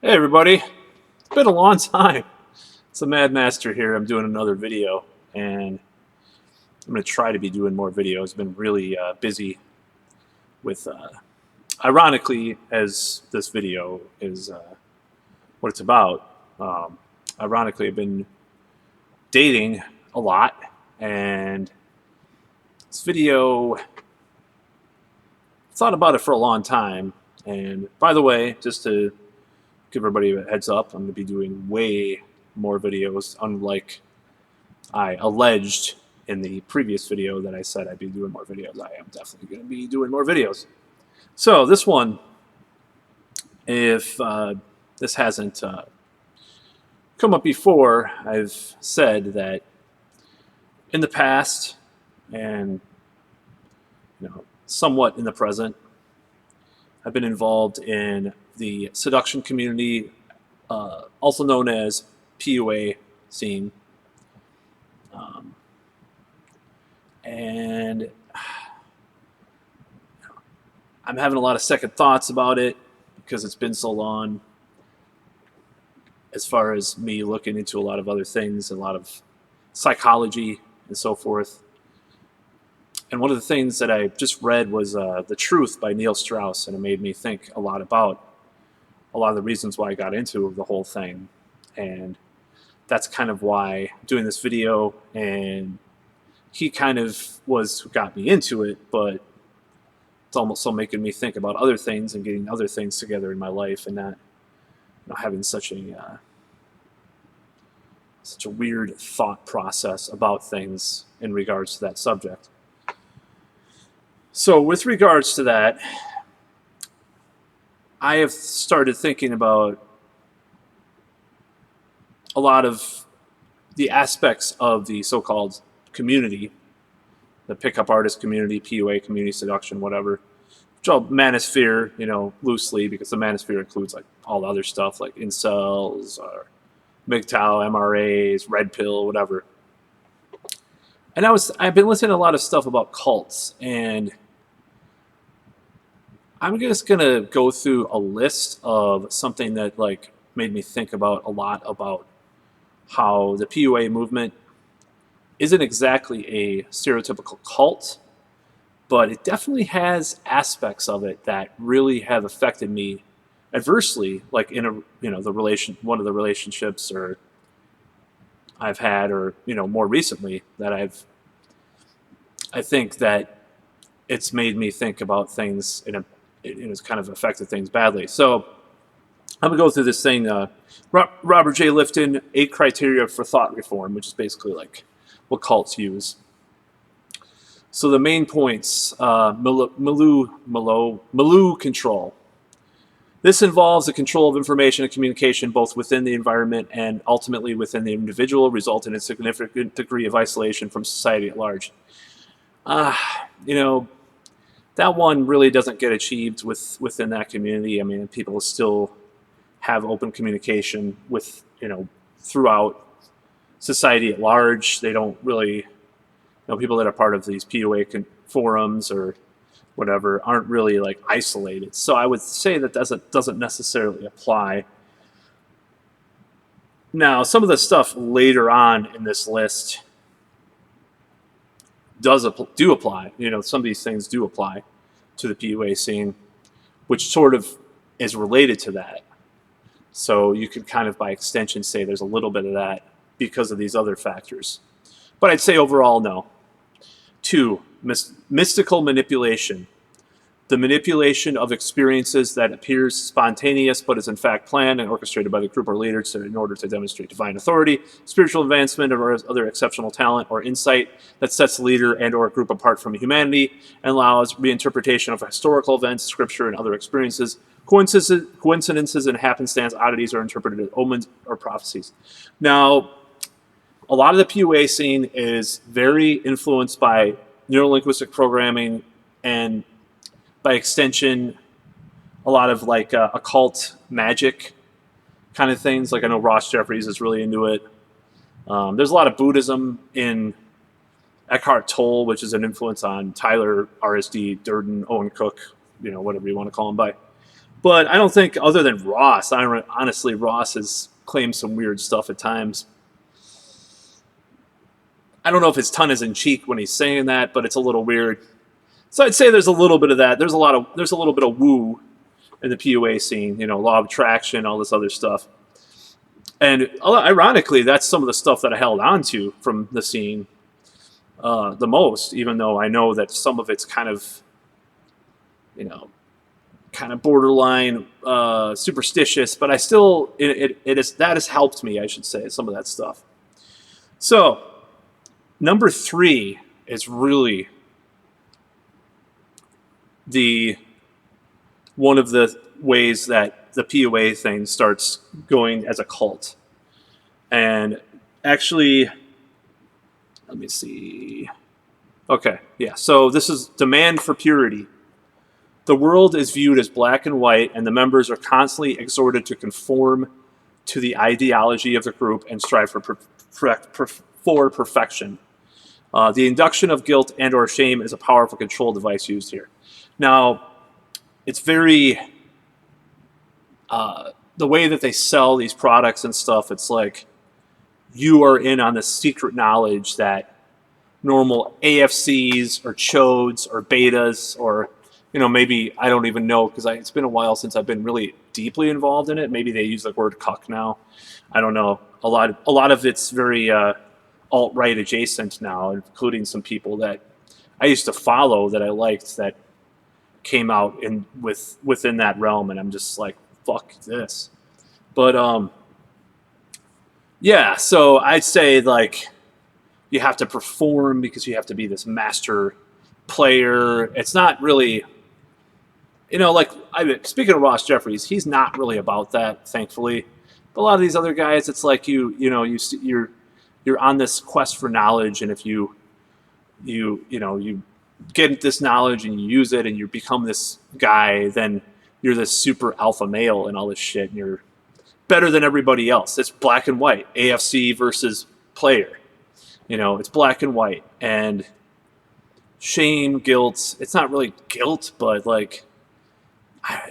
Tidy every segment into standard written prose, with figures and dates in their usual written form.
Hey everybody, it's been a long time. It's the Mad Master here. I'm doing another video, and I'm going to try to be doing more videos. Been really busy with, ironically, as this video is what it's about. Ironically, I've been dating a lot, and this video, thought about it for a long time. And by the way, just to give everybody a heads up, I'm going to be doing way more videos, unlike I alleged in the previous video that I said I'd be doing more videos. I am definitely going to be doing more videos. So this one, if this hasn't come up before, I've said that in the past and somewhat in the present, I've been involved in the seduction community, also known as PUA scene. And I'm having a lot of second thoughts about it because it's been so long, as far as me looking into a lot of other things, a lot of psychology and so forth. And one of the things that I just read was The Truth by Neil Strauss, and it made me think a lot about a lot of the reasons why I got into the whole thing. And that's kind of why I'm doing this video, and he kind of was who got me into it, but it's almost making me think about other things and getting other things together in my life, and not having such a weird thought process about things in regards to that subject. So with regards to that, I have started thinking about a lot of the aspects of the so-called community, the pickup artist community, PUA community, seduction, whatever, which I'll manosphere, loosely, because the manosphere includes like all the other stuff like incels or MGTOW, MRAs, red pill, whatever. And I've been listening to a lot of stuff about cults, and I'm just gonna go through a list of something that like made me think about a lot about how the PUA movement isn't exactly a stereotypical cult, but it definitely has aspects of it that really have affected me adversely, like in one of the relationships or I've had, or more recently that I think that it's made me think about things it's kind of affected things badly. So I'm gonna go through this thing. Robert J. Lifton, 8 Criteria for Thought Reform, which is basically like what cults use. So the main points: Milieu control. This involves the control of information and communication both within the environment and ultimately within the individual, resulting in a significant degree of isolation from society at large. You know, that one really doesn't get achieved within that community. I mean, people still have open communication with, throughout society at large. They don't really, people that are part of these PUA forums or whatever aren't really like isolated. So I would say that doesn't necessarily apply. Now, some of the stuff later on in this list do apply. Some of these things do apply to the PUA scene, which sort of is related to that. So you could kind of by extension say there's a little bit of that because of these other factors. But I'd say overall, no. 2, mystical manipulation. The manipulation of experiences that appears spontaneous but is in fact planned and orchestrated by the group or leaders in order to demonstrate divine authority, spiritual advancement, or other exceptional talent or insight that sets the leader and or a group apart from humanity and allows reinterpretation of historical events, scripture, and other experiences. Coincidences and happenstance oddities are interpreted as omens or prophecies. Now, a lot of the PUA scene is very influenced by neurolinguistic programming and, by extension, a lot of like occult magic kind of things. Like I know Ross Jeffries is really into it. There's a lot of Buddhism in Eckhart Tolle, which is an influence on Tyler, RSD, Durden, Owen Cook, whatever you want to call him by. But I don't think, other than Ross, honestly, Ross has claimed some weird stuff at times. I don't know if his tongue is in cheek when he's saying that, but it's a little weird. So I'd say there's a little bit of that. There's a little bit of woo in the PUA scene, law of attraction, all this other stuff. And ironically, that's some of the stuff that I held on to from the scene the most, even though I know that some of it's kind of, borderline superstitious, but I still, that has helped me, I should say, some of that stuff. So, number 3 is really one of the ways that the PUA thing starts going as a cult. And actually, let me see. Okay, yeah. So this is demand for purity. The world is viewed as black and white, and the members are constantly exhorted to conform to the ideology of the group and strive for perfection. The induction of guilt and or shame is a powerful control device used here. Now, it's very... the way that they sell these products and stuff, it's like you are in on the secret knowledge that normal AFCs or chodes or betas or, maybe, I don't even know, because it's been a while since I've been really deeply involved in it. Maybe they use the word cuck now. I don't know. A lot of it's very alt-right adjacent now, including some people that I used to follow that I liked that came out within that realm, and I'm just like, fuck this. But yeah, so I'd say like you have to perform because you have to be this master player. It's not really, speaking of Ross Jeffries, he's not really about that, thankfully. But a lot of these other guys, it's like you're on this quest for knowledge, and if you get this knowledge and you use it and you become this guy, then you're this super alpha male and all this shit, and you're better than everybody else. It's black and white, AFC versus player. It's black and white. And shame, guilt, it's not really guilt, but like,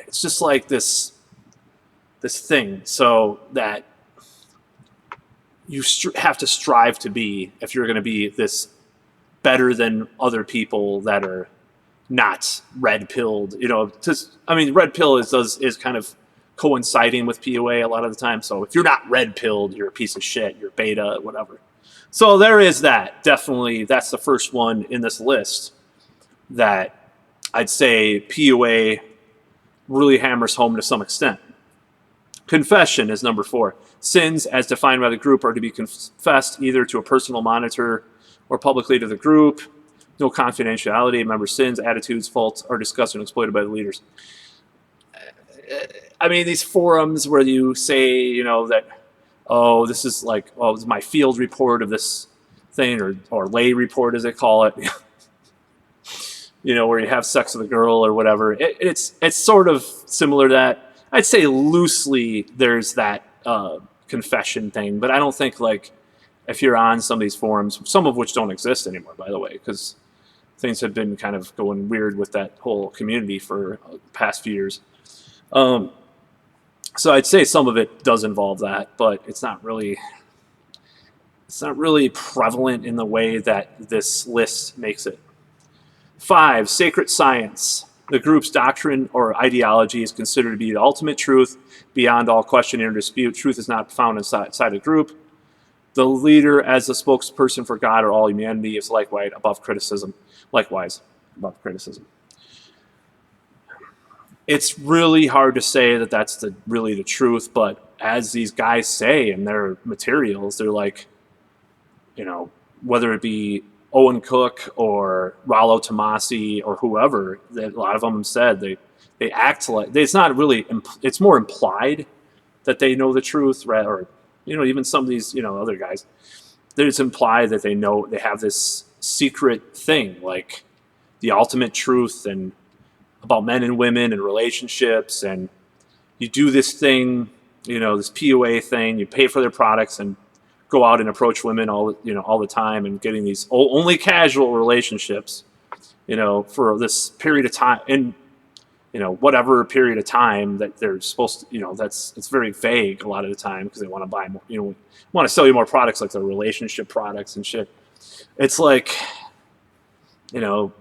it's just like this thing, so that you have to strive to be, if you're going to be this better than other people that are not red-pilled. Red pill is kind of coinciding with PUA a lot of the time. So if you're not red-pilled, you're a piece of shit, you're beta, whatever. So there is that. Definitely, that's the first one in this list that I'd say PUA really hammers home to some extent. Confession is number 4. Sins, as defined by the group, are to be confessed either to a personal monitor or publicly to the group. No confidentiality. Member sins, attitudes, faults are discussed and exploited by the leaders. These forums where you say, that, this is like, this is my field report of this thing, or lay report as they call it. Where you have sex with a girl or whatever. It's sort of similar to that. I'd say loosely there's that confession thing, but I don't think like if you're on some of these forums, some of which don't exist anymore, by the way, because things have been kind of going weird with that whole community for the past few years. So I'd say some of it does involve that, but it's not really prevalent in the way that this list makes it. 5, sacred science. The group's doctrine or ideology is considered to be the ultimate truth beyond all question or dispute. Truth is not found inside a group. The leader, as the spokesperson for God or all humanity, is likewise above criticism. It's really hard to say that that's really the truth, but as these guys say in their materials, they're like, whether it be Owen Cook or Rollo Tomasi or whoever, that a lot of them said they act like it's not really. It's more implied that they know the truth, right? Or even some of these other guys. It's implied that they have this secret thing, like the ultimate truth and about men and women and relationships, and you do this thing, this PUA thing. You pay for their products and go out and approach women all the time and getting these only casual relationships, for this period of time. And whatever period of time that they're supposed to, it's very vague a lot of the time because they want to buy more, want to sell you more products like the relationship products and shit. It's like, you know,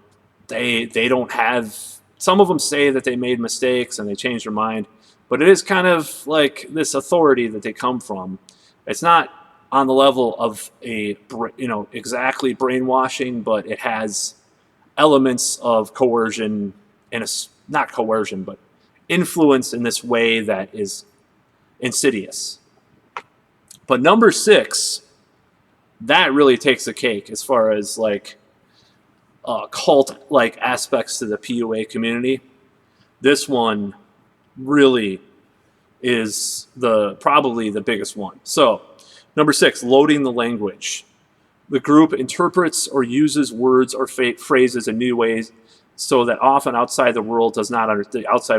they don't have, some of them say that they made mistakes and they changed their mind, but it is kind of like this authority that they come from. It's not on the level of exactly brainwashing, but it has elements of coercion and not coercion, but influence in this way that is insidious. But number 6, that really takes the cake as far as like cult like aspects to the PUA community. This one really is probably the biggest one. So, number 6, loading the language. The group interprets or uses words or phrases in new ways, so that often the outside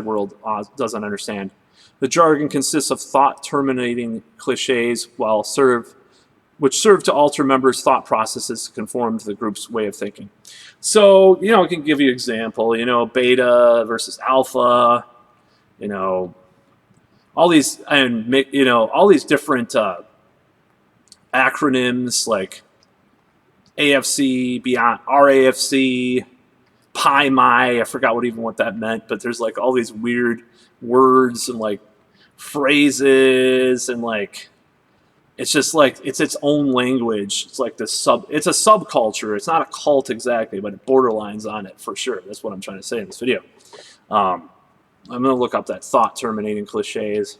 world doesn't understand. The jargon consists of thought-terminating cliches, which serve to alter members' thought processes to conform to the group's way of thinking. So, I can give you an example. Beta versus alpha. All these all these different acronyms like AFC, beyond RAFC, Pi My. I forgot what that meant, but there's like all these weird words and like phrases and like it's just like it's its own language. It's like it's a subculture. It's not a cult exactly, but it borderlines on it for sure. That's what I'm trying to say in this video. I'm gonna look up that thought terminating cliches.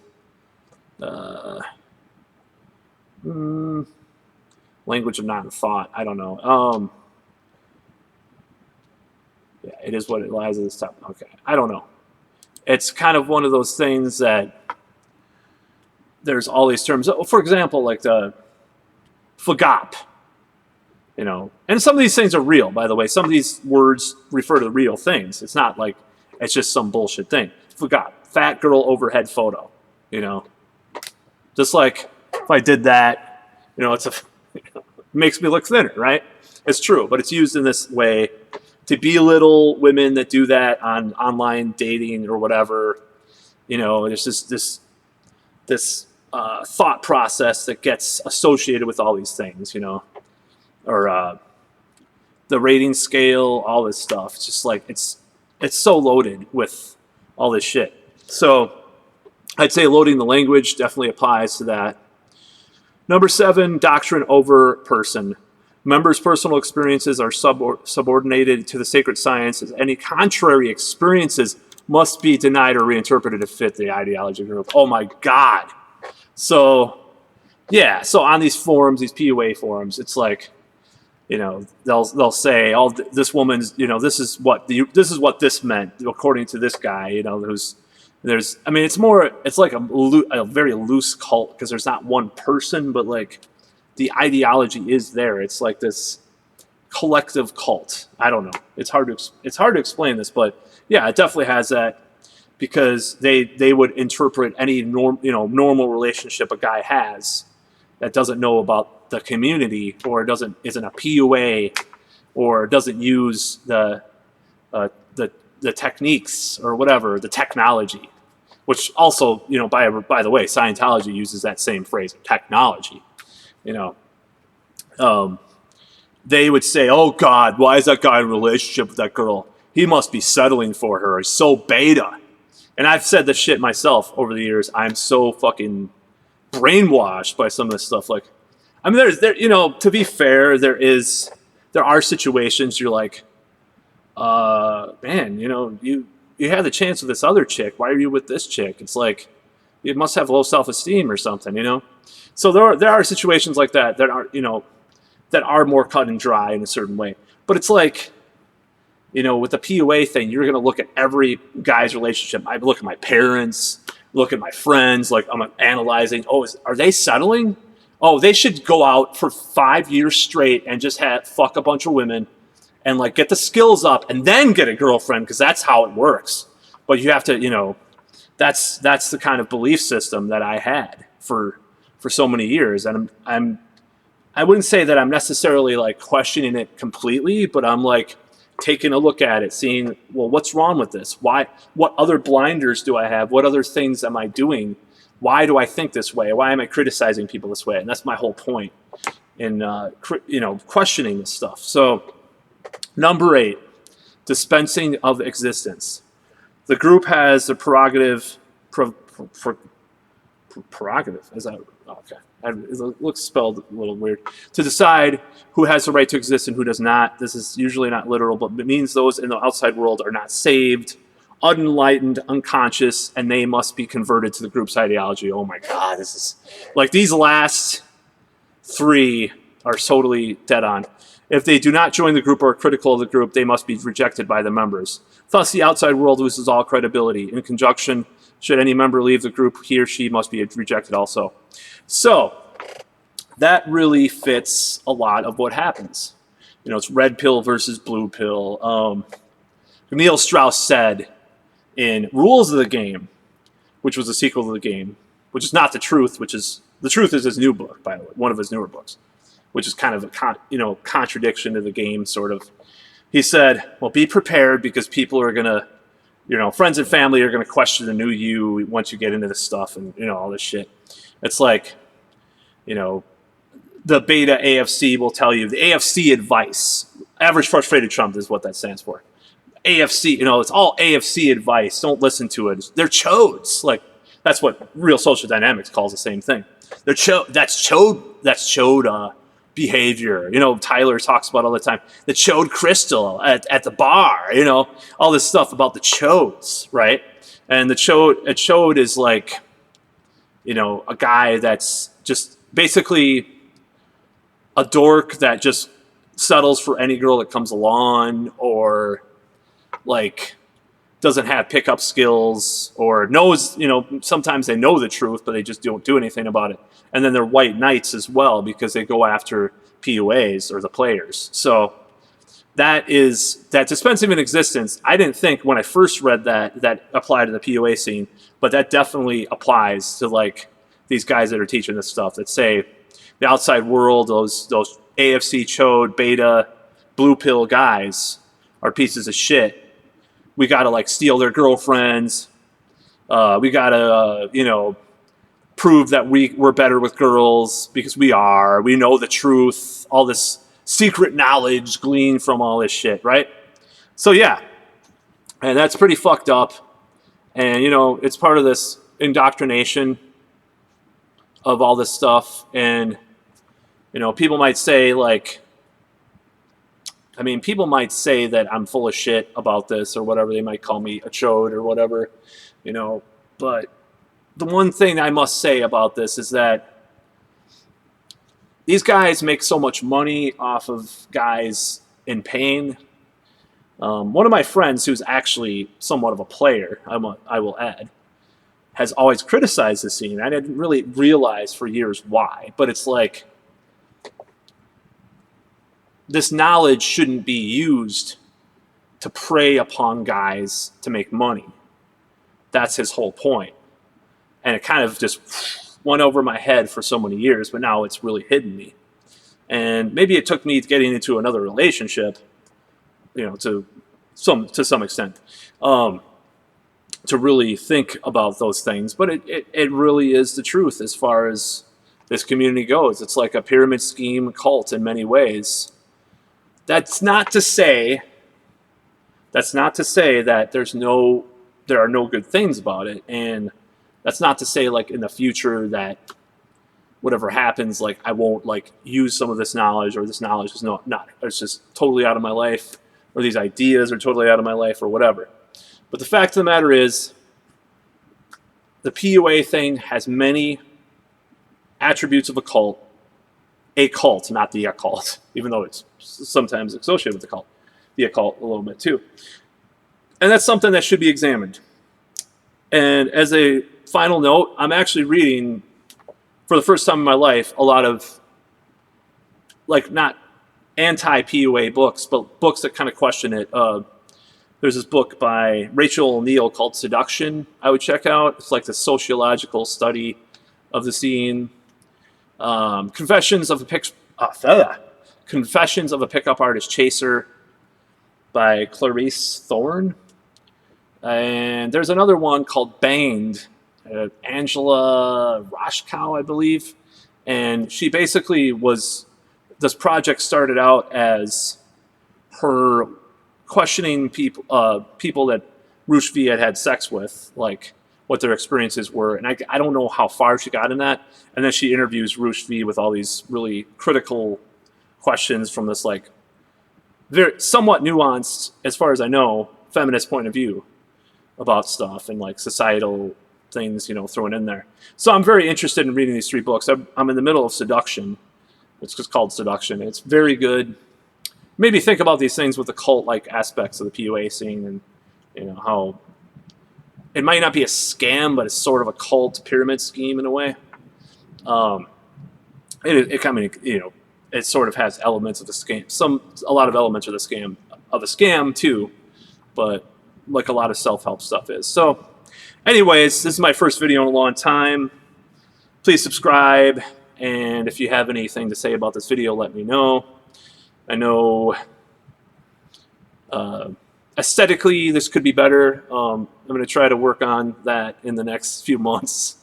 Language of non-thought. I don't know. Yeah, it is what it lies at this top. Okay, I don't know. It's kind of one of those things that there's all these terms. For example, like the FGOP, and some of these things are real, by the way. Some of these words refer to real things. It's not like it's just some bullshit thing. FGOP, fat girl overhead photo, Just like if I did that, it makes me look thinner, right? It's true, but it's used in this way to belittle women that do that on online dating or whatever. There's just this thought process that gets associated with all these things, or the rating scale, all this stuff. It's just like it's so loaded with all this shit. So I'd say loading the language definitely applies to that. Number 7, doctrine over person. Members' personal experiences are subordinated to the sacred science, as any contrary experiences must be denied or reinterpreted to fit the ideology group. Oh my God. So, yeah. So on these forums, these PUA forums, it's like, they'll say, "Oh, this woman's, this is what this meant according to this guy." It's like a very loose cult because there's not one person, but like the ideology is there. It's like this collective cult. I don't know. It's hard to explain this, but yeah, it definitely has that because they would interpret any normal relationship a guy has that doesn't know about the community or isn't a PUA or doesn't use the techniques or whatever, the technology, which also, by the way, Scientology uses that same phrase, technology. They would say, "Oh God, why is that guy in a relationship with that girl? He must be settling for her. He's so beta." And I've said this shit myself over the years. I'm so fucking brainwashed by some of this stuff. Like, to be fair, there are situations you're like, man, you had the chance with this other chick. Why are you with this chick? It's like, you must have low self-esteem or something, So there are situations like that that are more cut and dry in a certain way. But it's like, with the PUA thing, you're going to look at every guy's relationship. I look at my parents, look at my friends, like I'm analyzing, are they settling? Oh, they should go out for 5 years straight and just fuck a bunch of women and like get the skills up and then get a girlfriend because that's how it works. But you have to, that's the kind of belief system that I had for so many years. And I wouldn't say that I'm necessarily like questioning it completely, but I'm like taking a look at it, seeing, well, what's wrong with this? Why? What other blinders do I have? What other things am I doing? Why do I think this way? Why am I criticizing people this way? And that's my whole point in questioning this stuff. So, number 8, dispensing of existence. The group has the prerogative. Prerogative, is that okay? It looks spelled a little weird. To decide who has the right to exist and who does not. This is usually not literal, but it means those in the outside world are not saved, unenlightened, unconscious, and they must be converted to the group's ideology. Oh my God, this is like these last 3 are totally dead on. If they do not join the group or are critical of the group, they must be rejected by the members. Thus, the outside world loses all credibility. In conjunction, should any member leave the group, he or she must be rejected also. So, that really fits a lot of what happens. It's red pill versus blue pill. Neil Strauss said in Rules of the Game, which was a sequel to the game, which is not the truth, the truth is his new book, by the way, one of his newer books, which is kind of a contradiction to the game, sort of. He said, well, be prepared because people are going to, friends and family are going to question the new you once you get into this stuff and, all this shit. It's like, the beta AFC will tell you, the AFC advice, average frustrated Trump is what that stands for. AFC, it's all AFC advice. Don't listen to it. They're chodes. Like, that's what Real Social Dynamics calls the same thing. That's chode behavior. Tyler talks about all the time. The chode crystal at the bar, all this stuff about the chodes, right? And a chode is like, a guy that's just basically a dork that just settles for any girl that comes along, or like doesn't have pickup skills, or knows, sometimes they know the truth, but they just don't do anything about it. And then they're white knights as well because they go after PUAs or the players. So that dispensing of existence, I didn't think when I first read that applied to the PUA scene, but that definitely applies to like these guys that are teaching this stuff that say the outside world, those AFC chode, beta, blue pill guys are pieces of shit. We got to like steal their girlfriends. We got to, prove that we're better with girls because we are. We know the truth. All this secret knowledge gleaned from all this shit, right? So yeah, and that's pretty fucked up. And it's part of this indoctrination of all this stuff. And people might say people might say that I'm full of shit about this or whatever. They might call me a chode or whatever, but the one thing I must say about this is that these guys make so much money off of guys in pain. One of my friends, who's actually somewhat of a player, I will add, has always criticized the scene. I didn't really realize for years why, but it's like this knowledge shouldn't be used to prey upon guys to make money. That's his whole point. And it kind of just went over my head for so many years, but now it's really hidden me. And maybe it took me getting into another relationship, to some extent, to really think about those things. But it really is the truth as far as this community goes. It's like a pyramid scheme cult in many ways. That's not to say that there are no good things about it. And that's not to say like in the future that whatever happens, like I won't like use some of this knowledge, or this knowledge is not it's just totally out of my life, or these ideas are totally out of my life, or whatever. But the fact of the matter is, the PUA thing has many attributes of a cult, not the occult, even though it's sometimes associated with the occult a little bit too. And that's something that should be examined. And as a final note, I'm actually reading, for the first time in my life, a lot of, like, not anti-PUA books, but books that kind of question it. There's this book by Rachel O'Neill called Seduction I would check out. It's like the sociological study of the scene. Confessions of a Pickup Artist Chaser by Clarice Thorne. And there's another one called Banged, Angela Roshkow, I believe. And she basically was, this project started out as her questioning people that Rushdie had sex with, like what their experiences were. And I don't know how far she got in that. And then she interviews Rushdie with all these really critical questions from this, like, very somewhat nuanced, as far as I know, feminist point of view about stuff and like societal things, thrown in there. So I'm very interested in reading these 3 books. I'm in the middle of Seduction. It's just called Seduction. It's very good. Made me think about these things with the cult-like aspects of the PUA scene, and how it might not be a scam, but it's sort of a cult pyramid scheme in a way. It sort of has elements of the scam. A lot of elements of the scam too, but like a lot of self-help stuff is. So, anyways, this is my first video in a long time. Please subscribe, and if you have anything to say about this video, let me know. I know aesthetically this could be better. I'm going to try to work on that in the next few months,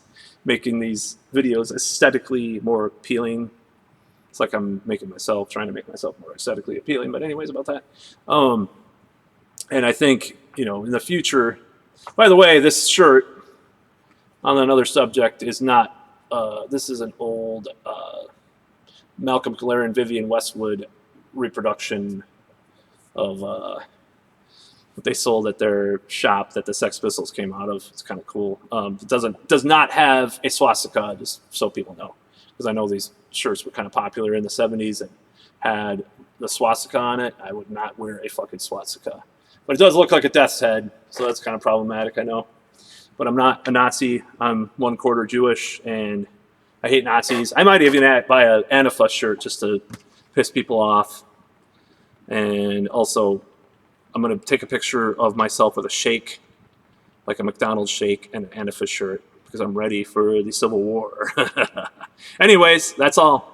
making these videos aesthetically more appealing. It's like I'm trying to make myself more aesthetically appealing. But anyways, about that. And I think, in the future, by the way, this shirt, on another subject, is not, this is an old Malcolm Gallagher and Vivienne Westwood reproduction of what they sold at their shop that the Sex Pistols came out of. It's kind of cool. It does not have a swastika, just so people know, because I know these shirts were kind of popular in the 70s and had the swastika on it. I would not wear a fucking swastika, but it does look like a death's head, so that's kind of problematic, I know. But I'm not a Nazi. I'm 1/4 Jewish, and I hate Nazis. I might even buy an Antifa shirt just to piss people off. And also, I'm going to take a picture of myself with a shake, like a McDonald's shake, and an Antifa shirt, because I'm ready for the Civil War. Anyways, that's all.